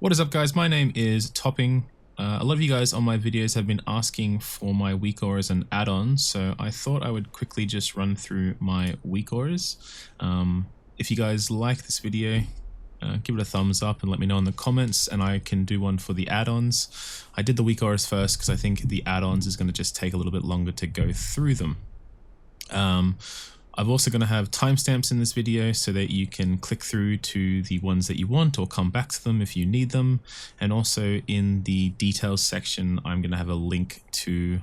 What is up, guys? My name is Topping. A lot of you guys on my videos have been asking for my Weakauras and add-ons, so I thought I would quickly just run through my Weakauras. If you guys like this video, give it a thumbs up and let me know in the comments, and I can do one for the add-ons. I did the Weakauras first because I think the add-ons is going to just take a little bit longer to go through them. I'm also going to have timestamps in this video so that you can click through to the ones that you want or come back to them if you need them. And also in the details section, I'm going to have a link to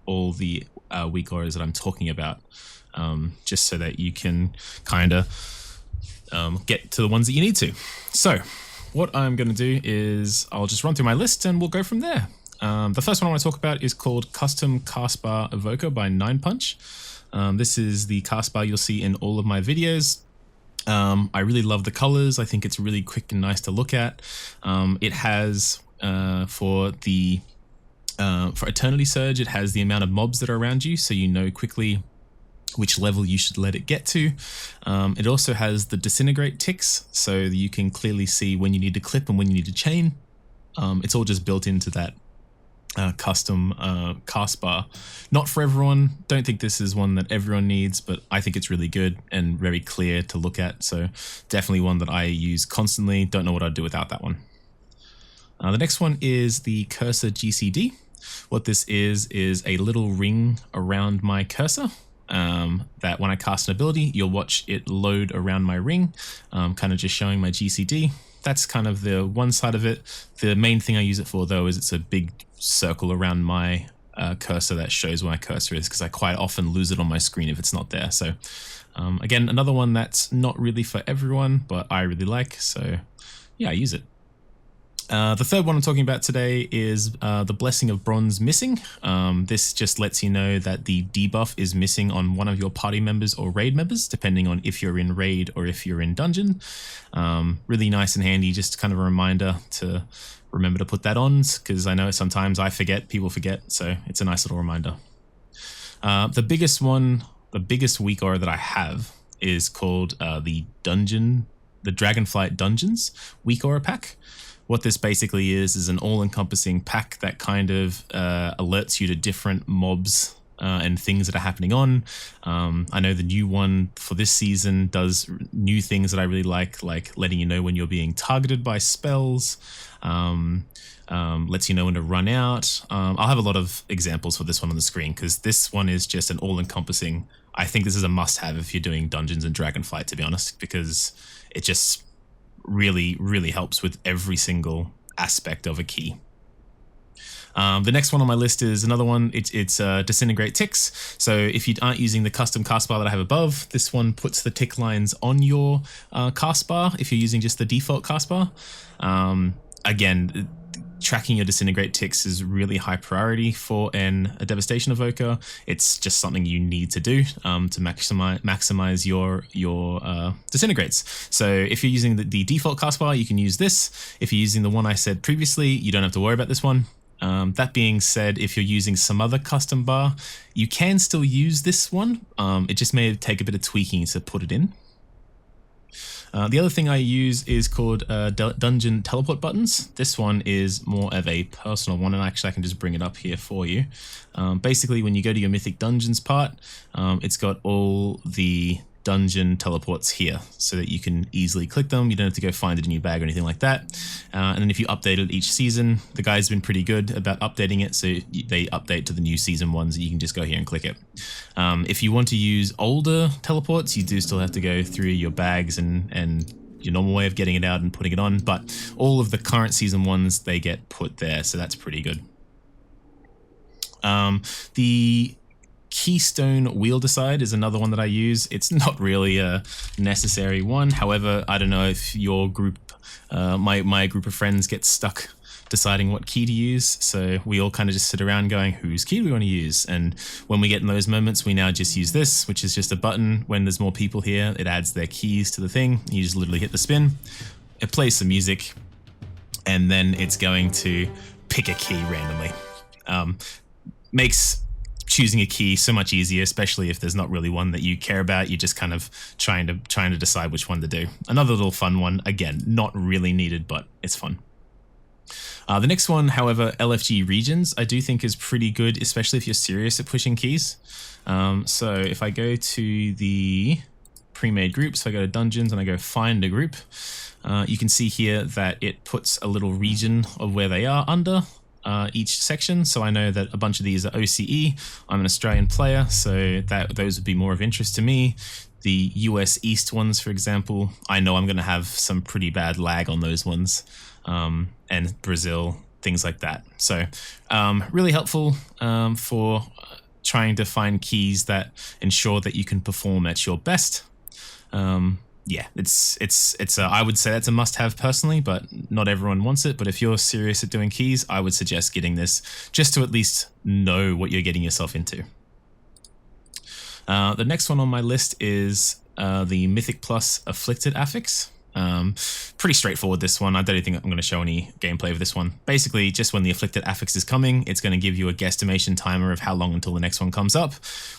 all the Weakauras that I'm talking about, just so that you can kind of get to the ones that you need to. So what I'm going to do is I'll just run through my list and we'll go from there. The first one I want to talk about is called Custom Castbar Evoker by Ninepunch. This is the Castbar you'll see in all of my videos. I really love the colors. I think it's really quick and nice to look at. It has, for Eternity Surge, it has the amount of mobs that are around you, so you know quickly which level you should let it get to. It also has the Disintergrate Ticks, so you can clearly see when you need to clip and when you need to chain. It's all just built into that custom Castbar. Not for everyone. Don't think this is one that everyone needs, but I think it's really good and very clear to look at, so definitely one that I use constantly. Don't know what I'd do without that one. The next one is the Cursor GCD. What this is a little ring around my cursor, that when I cast an ability, you'll watch it load around my ring, kind of just showing my GCD. That's kind of the one side of it. The main thing I use it for, though, is it's a big circle around my cursor that shows where my cursor is, because I quite often lose it on my screen if it's not there. So again, another one that's not really for everyone, but I really like, so yeah, I use it. The third one I'm talking about today is the Blessing of Bronze Missing. This just lets you know that the debuff is missing on one of your party members or raid members, depending on if you're in raid or if you're in dungeon. Really nice and handy, just kind of a reminder to remember to put that on, because I know sometimes I forget, people forget, so it's a nice little reminder. The biggest Weakaura that I have is called the Dragonflight Dungeons Weakaura pack. What this basically is an all-encompassing pack that kind of alerts you to different mobs and things that are happening on. I know the new one for this season does new things that I really like letting you know when you're being targeted by spells, lets you know when to run out. I'll have a lot of examples for this one on the screen, because this one is just an all-encompassing. I think this is a must-have if you're doing Dungeons and Dragonflight, to be honest, because it just really helps with every single aspect of a key. The next one on my list is another one. It's Disintegrate Ticks. So if you aren't using the custom Castbar that I have above, this one puts the tick lines on your Castbar if you're using just the default Castbar. Again, tracking your Disintegrate Ticks is really high priority for a Devastation Evoker. It's just something you need to do to maximize your disintegrates. So if you're using the default Castbar, you can use this. If you're using the one I said previously, you don't have to worry about this one. That being said, if you're using some other custom bar, you can still use this one. It just may take a bit of tweaking to put it in. The other thing I use is called Dungeon Teleport Buttons. This one is more of a personal one, and actually I can just bring it up here for you. Basically, when you go to your Mythic Dungeons part, it's got all the dungeon teleports here, so that you can easily click them. You don't have to go find it in your bag or anything like that. And then if you update it each season, the guy's been pretty good about updating it, so they update to the new season ones, and you can just go here and click it. If you want to use older teleports, you do still have to go through your bags and your normal way of getting it out and putting it on, but all of the current season ones, they get put there, so that's pretty good. The Keystone Wheel-decide is another one that I use. It's not really a necessary one. However, I don't know if your group, my group of friends, get stuck deciding what key to use. So we all kind of just sit around going, whose key do we want to use? And when we get in those moments, we now just use this, which is just a button. When there's more people here, it adds their keys to the thing. You just literally hit the spin. It plays some music, and then it's going to pick a key randomly. Makes choosing a key so much easier, especially if there's not really one that you care about. You're just kind of trying to decide which one to do. Another little fun one, again, not really needed, but it's fun. The next one, however, LFG Regions, I do think is pretty good, especially if you're serious at pushing keys. So if I go to the pre-made groups, so I go to Dungeons and I go find a group, you can see here that it puts a little region of where they are under each section. So I know that a bunch of these are OCE. I'm an Australian player, so those would be more of interest to me. The US East ones, for example, I know I'm going to have some pretty bad lag on those ones, and Brazil, things like that. So really helpful for trying to find keys that ensure that you can perform at your best. Yeah, I would say that's a must-have personally, but not everyone wants it. But if you're serious at doing keys, I would suggest getting this just to at least know what you're getting yourself into. The next one on my list is the Mythic Plus Afflicted Affix. Pretty straightforward, this one. I don't think I'm going to show any gameplay of this one. Basically, just when the Afflicted Affix is coming, it's going to give you a guesstimation timer of how long until the next one comes up.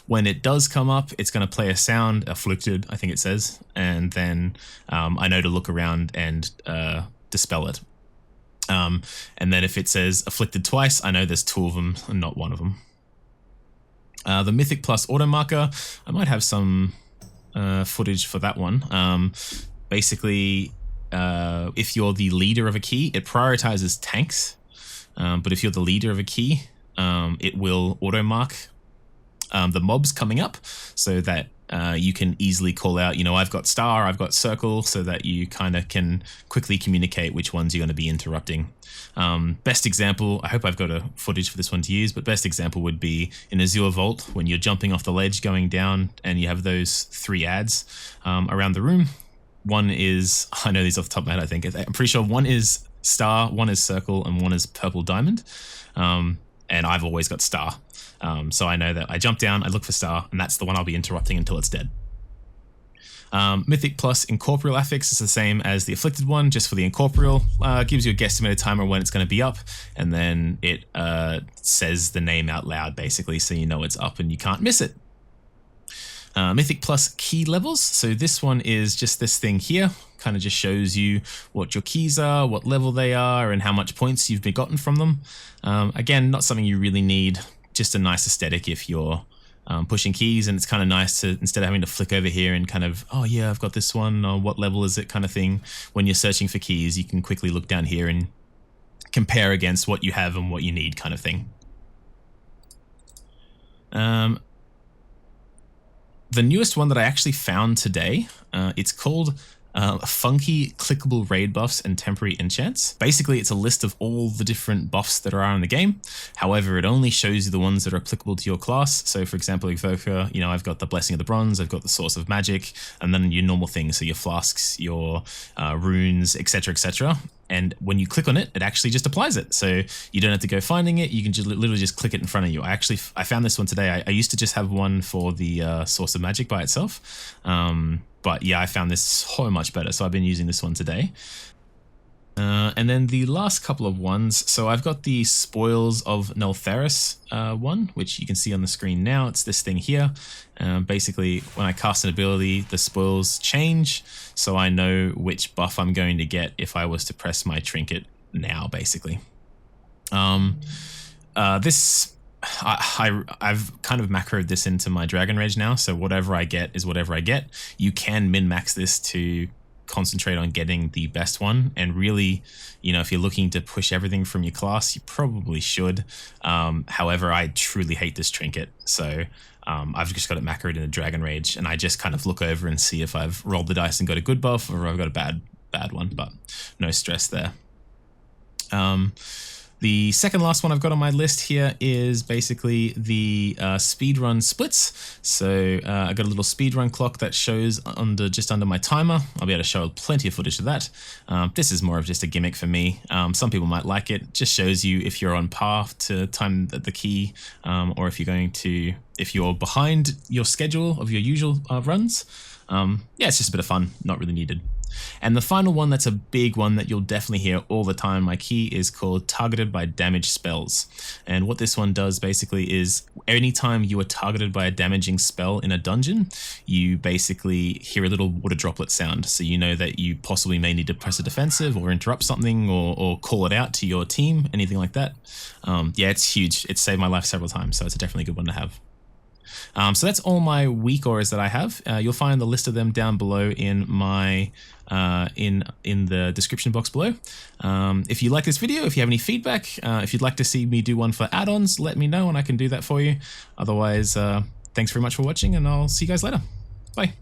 When it does come up, it's going to play a sound, afflicted, I think it says, and then I know to look around and dispel it. And then if it says afflicted twice, I know there's 2 of them and not 1 of them. The Mythic Plus AUTOMARK, I might have some footage for that one. Basically, if you're the leader of a key, it prioritizes tanks. But if you're the leader of a key, it will AUTOMARK the mobs coming up so that you can easily call out, I've got star, I've got circle, so that you kind of can quickly communicate which ones you're going to be interrupting. Best example, I hope I've got a footage for this one to use, but best example would be in Azure Vault when you're jumping off the ledge going down and you have those 3 ads around the room. One is, I know these off the top of my head, I'm pretty sure one is star, one is circle, and one is purple diamond. And I've always got star. So I know that I jump down, I look for star, and that's the one I'll be interrupting until it's dead. Mythic Plus Incorporeal Affix is the same as the Afflicted one, just for the Incorporeal. Gives you a guesstimated timer when it's going to be up, and then it says the name out loud, basically, so you know it's up and you can't miss it. Mythic Plus Key Levels. So this one is just this thing here. Kind of just shows you what your keys are, what level they are, and how much points you've gotten from them. Again, not something you really need. Just a nice aesthetic if you're pushing keys, and it's kind of nice to, instead of having to flick over here and kind of, oh yeah, I've got this one, or what level is it kind of thing. When you're searching for keys, you can quickly look down here and compare against what you have and what you need kind of thing. The newest one that I actually found today, it's called Funki Clickable Raid Buffs and Temporary Enchants. Basically, it's a list of all the different buffs that are in the game. However, it only shows you the ones that are applicable to your class. So for example, Evoker, I've got the Blessing of the Bronze, I've got the Source of Magic, and then your normal things, so your flasks, your runes, etc., etc. And when you click on it, it actually just applies it. So you don't have to go finding it. You can just literally just click it in front of you. I found this one today. I used to just have one for the Source of Magic by itself. But yeah, I found this so much better. So I've been using this one today. And then the last couple of ones. So I've got the Spoils of Neltharus one, which you can see on the screen now. It's this thing here. Basically, when I cast an ability, the spoils change. So I know which buff I'm going to get if I was to press my trinket now, basically. I've kind of macroed this into my Dragon Rage now. So whatever I get is whatever I get. You can min-max this to concentrate on getting the best one, and really, if you're looking to push everything from your class, you probably should. However, I truly hate this trinket, so I've just got it macroed in the Dragon Rage, and I just kind of look over and see if I've rolled the dice and got a good buff or I've got a bad one, but no stress there. The second last one I've got on my list here is basically the speedrun splits. So I got a little speedrun clock that shows just under my timer. I'll be able to show plenty of footage of that. This is more of just a gimmick for me. Some people might like it. Just shows you if you're on par to time the key, or if you're behind your schedule of your usual runs. Yeah, it's just a bit of fun, not really needed. And the final one that's a big one that you'll definitely hear all the time in my key is called Targeted by Damage Spells. And what this one does basically is anytime you are targeted by a damaging spell in a dungeon, you basically hear a little water droplet sound. So you know that you possibly may need to press a defensive or interrupt something or call it out to your team, anything like that. Yeah, it's huge. It's saved my life several times, so it's a definitely good one to have. So that's all my Weakauras that I have. You'll find the list of them down below in my in the description box below. If you like this video, if you have any feedback, if you'd like to see me do one for add-ons, let me know and I can do that for you. Otherwise, thanks very much for watching and I'll see you guys later. Bye.